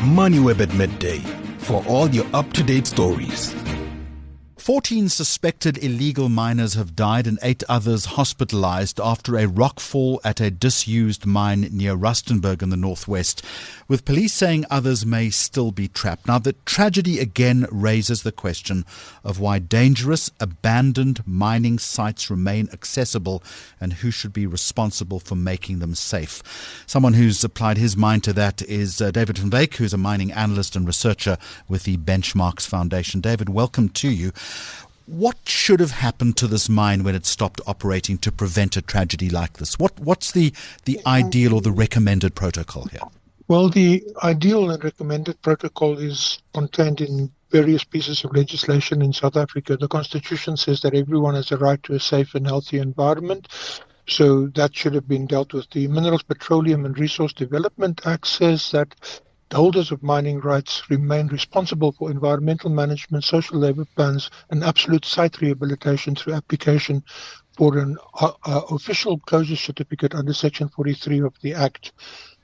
Moneyweb at midday for all your up-to-date stories. 14 suspected illegal miners have died and 8 others hospitalized after a rockfall at a disused mine near Rustenburg in the northwest, with police saying others may still be trapped. Now, the tragedy again raises the question of why dangerous, abandoned mining sites remain accessible and who should be responsible for making them safe. Someone who's applied his mind to that is David van Wyk, who's a mining analyst and researcher with the Benchmarks Foundation. David, welcome to you. What should have happened to this mine when it stopped operating to prevent a tragedy like this? What's the ideal or the recommended protocol here? Well, the ideal and recommended protocol is contained in various pieces of legislation in South Africa. The Constitution says that everyone has a right to a safe and healthy environment. So that should have been dealt with. The Minerals, Petroleum and Resource Development Act says that the holders of mining rights remain responsible for environmental management, social labor plans, and absolute site rehabilitation through application for an official closure certificate under Section 43 of the Act.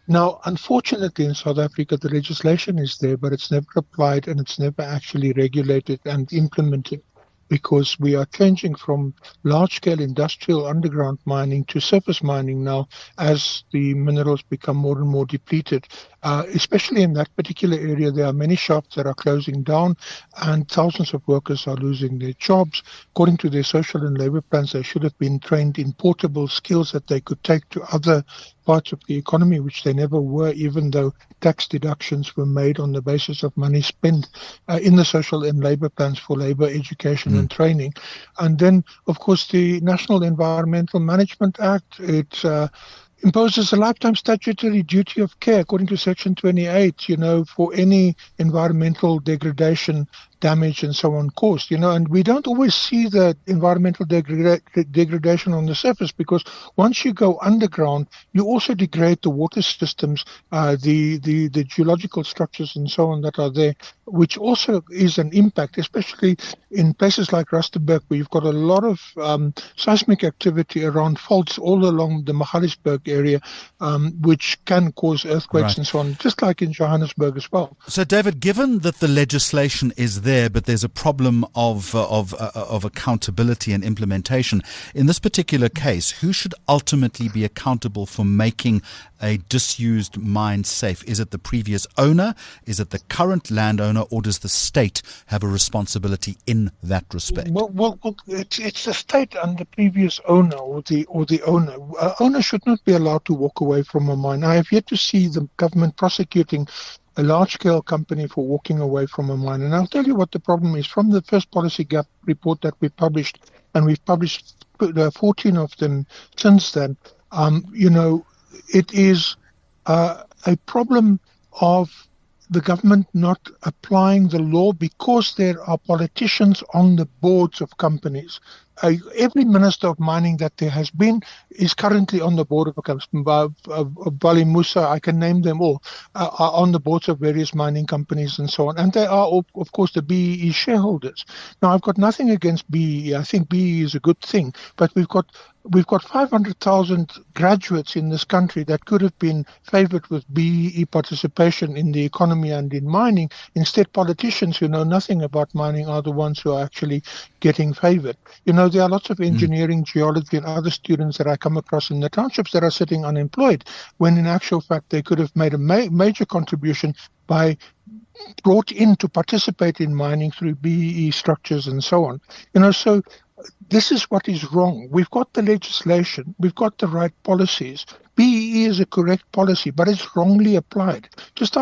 Now, unfortunately, in South Africa, the legislation is there, but it's never applied and it's never actually regulated and implemented, because we are changing from large-scale industrial underground mining to surface mining now as the minerals become more and more depleted. Especially in that particular area, there are many shafts that are closing down and thousands of workers are losing their jobs. According to their social and labor plans, they should have been trained in portable skills that they could take to other parts of the economy, which they never were, even though tax deductions were made on the basis of money spent in the social and labor plans for labor education and training. And then, of course, the National Environmental Management Act, it imposes a lifetime statutory duty of care, according to Section 28, for any environmental degradation, damage and so on caused, and we don't always see the environmental degradation on the surface, because once you go underground, you also degrade the water systems, the geological structures and so on that are there, which also is an impact, especially in places like Rustenburg, where you've got a lot of seismic activity around faults all along the Magaliesberg area, which can cause earthquakes and so on, just like in Johannesburg as well. So, David, given that the legislation is there, but there's a problem of accountability and implementation. In this particular case, who should ultimately be accountable for making a disused mine safe? Is it the previous owner? Is it the current landowner? Or does the state have a responsibility in that respect? Well, it's the state and the previous owner or the owner. Owner should not be allowed to walk away from a mine. I have yet to see the government prosecuting a large-scale company for walking away from a mine. And I'll tell you what the problem is. From the first policy gap report that we published, and we've published 14 of them since then, it is a problem of the government not applying the law because there are politicians on the boards of companies. Every minister of mining that there has been is currently on the board of a company. Bali Musa, I can name them all, are on the boards of various mining companies and so on. And they are, of course, the BEE shareholders. Now, I've got nothing against BEE. I think BEE is a good thing. But we've got 500,000 graduates in this country that could have been favored with BEE participation in the economy and in mining. Instead, politicians who know nothing about mining are the ones who are actually getting favored. There are lots of engineering, geology and other students that I come across in the townships that are sitting unemployed, when in actual fact they could have made a major contribution by brought in to participate in mining through BEE structures and so on. So this is what is wrong. We've got the legislation, we've got the right policies. BEE is a correct policy, but it's wrongly applied. Just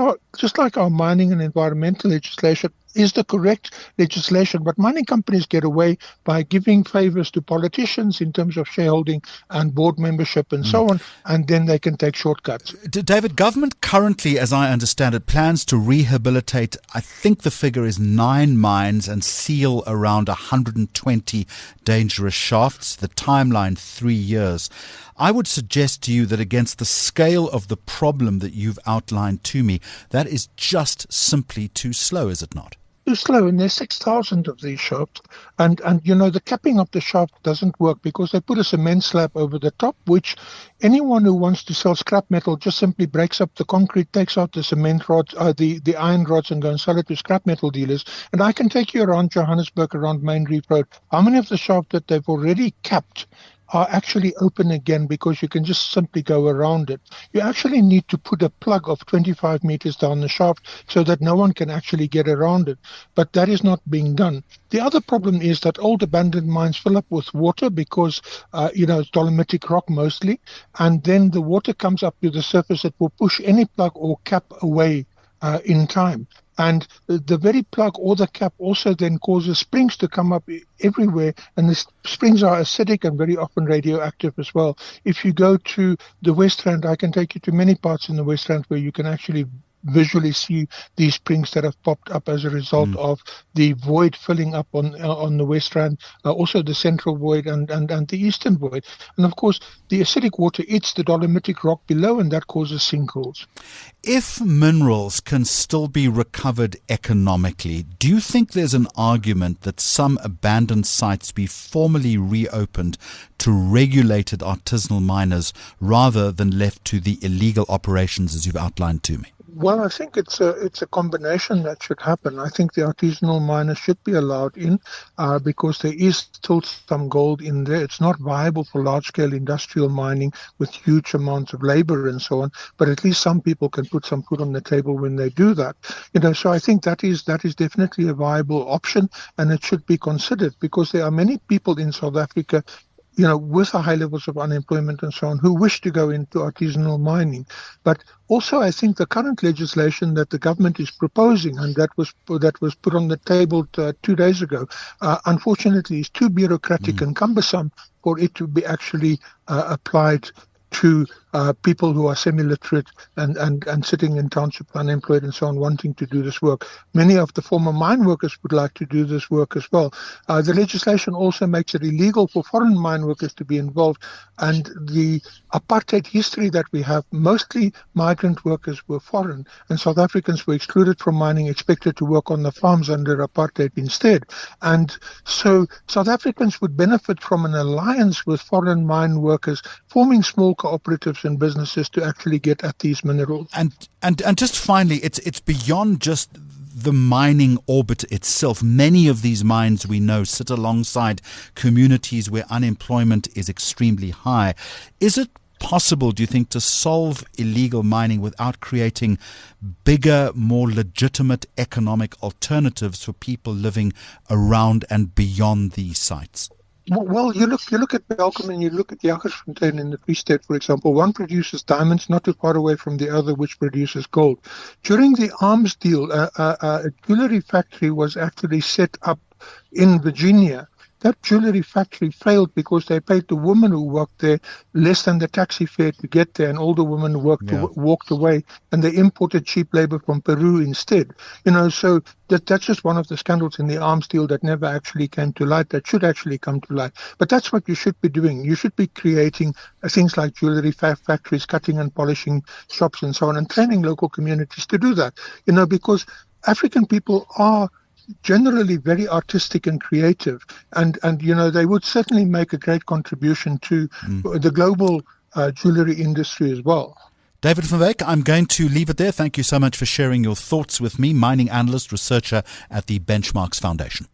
like our mining and environmental legislation is the correct legislation, but mining companies get away by giving favors to politicians in terms of shareholding and board membership and so on, and then they can take shortcuts. David, government currently, as I understand it, plans to rehabilitate, I think the figure is 9 mines and seal around 120 dangerous shafts. The timeline, 3 years. I would suggest to you that against the scale of the problem that you've outlined to me, that is just simply too slow, is it not? too slow, and there's 6,000 of these shafts, and the capping of the shaft doesn't work because they put a cement slab over the top, which anyone who wants to sell scrap metal just simply breaks up the concrete, takes out the cement rods, the iron rods, and go and sell it to scrap metal dealers. And I can take you around Johannesburg, around Main Reef Road. How many of the shafts that they've already capped are actually open again because you can just simply go around it? You actually need to put a plug of 25 meters down the shaft so that no one can actually get around it. But that is not being done. The other problem is that old abandoned mines fill up with water because, it's dolomitic rock mostly, and then the water comes up to the surface that will push any plug or cap away in time. And the very plug or the cap also then causes springs to come up everywhere, and the springs are acidic and very often radioactive as well. If you go to the West Rand, I can take you to many parts in the West Rand where you can actually visually see these springs that have popped up as a result of the void filling up on the West Rand, also the central void and the eastern void. And of course, the acidic water eats the dolomitic rock below, and that causes sinkholes. If minerals can still be recovered economically, do you think there's an argument that some abandoned sites be formally reopened to regulated artisanal miners rather than left to the illegal operations as you've outlined to me? Well, I think it's a combination that should happen. I think the artisanal miners should be allowed in because there is still some gold in there. It's not viable for large-scale industrial mining with huge amounts of labor and so on, but at least some people can put some food on the table when they do that. So I think that is definitely a viable option, and it should be considered because there are many people in South Africa with high levels of unemployment and so on, who wish to go into artisanal mining. But also, I think the current legislation that the government is proposing, and that was put on the table 2 days ago, unfortunately is too bureaucratic and cumbersome for it to be actually applied to people who are semi-literate and sitting in township unemployed and so on, wanting to do this work. Many of the former mine workers would like to do this work as well. The legislation also makes it illegal for foreign mine workers to be involved, and the apartheid history that we have, mostly migrant workers were foreign, and South Africans were excluded from mining, expected to work on the farms under apartheid instead. And so South Africans would benefit from an alliance with foreign mine workers, forming small cooperatives and businesses to actually get at these minerals. And just finally, it's beyond just the mining orbit itself. Many of these mines, we know, sit alongside communities where unemployment is extremely high. Is it possible, do you think, to solve illegal mining without creating bigger, more legitimate economic alternatives for people living around and beyond these sites? Well, you look at Belcom and you look at Jagersfontein in the Free State, for example. One produces diamonds not too far away from the other, which produces gold. During the arms deal, a jewelry factory was actually set up in Virginia. That jewelry factory failed because they paid the woman who worked there less than the taxi fare to get there, and all the women walked away, and they imported cheap labor from Peru instead. So that's just one of the scandals in the arms deal that never actually came to light, that should actually come to light. But that's what you should be doing. You should be creating things like jewelry factories, cutting and polishing shops and so on, and training local communities to do that. Because African people are generally very artistic and creative, and they would certainly make a great contribution to the global jewelry industry as well. David van Wyk, I'm going to leave it there. Thank you so much for sharing your thoughts with me, mining analyst, researcher at the Benchmarks Foundation.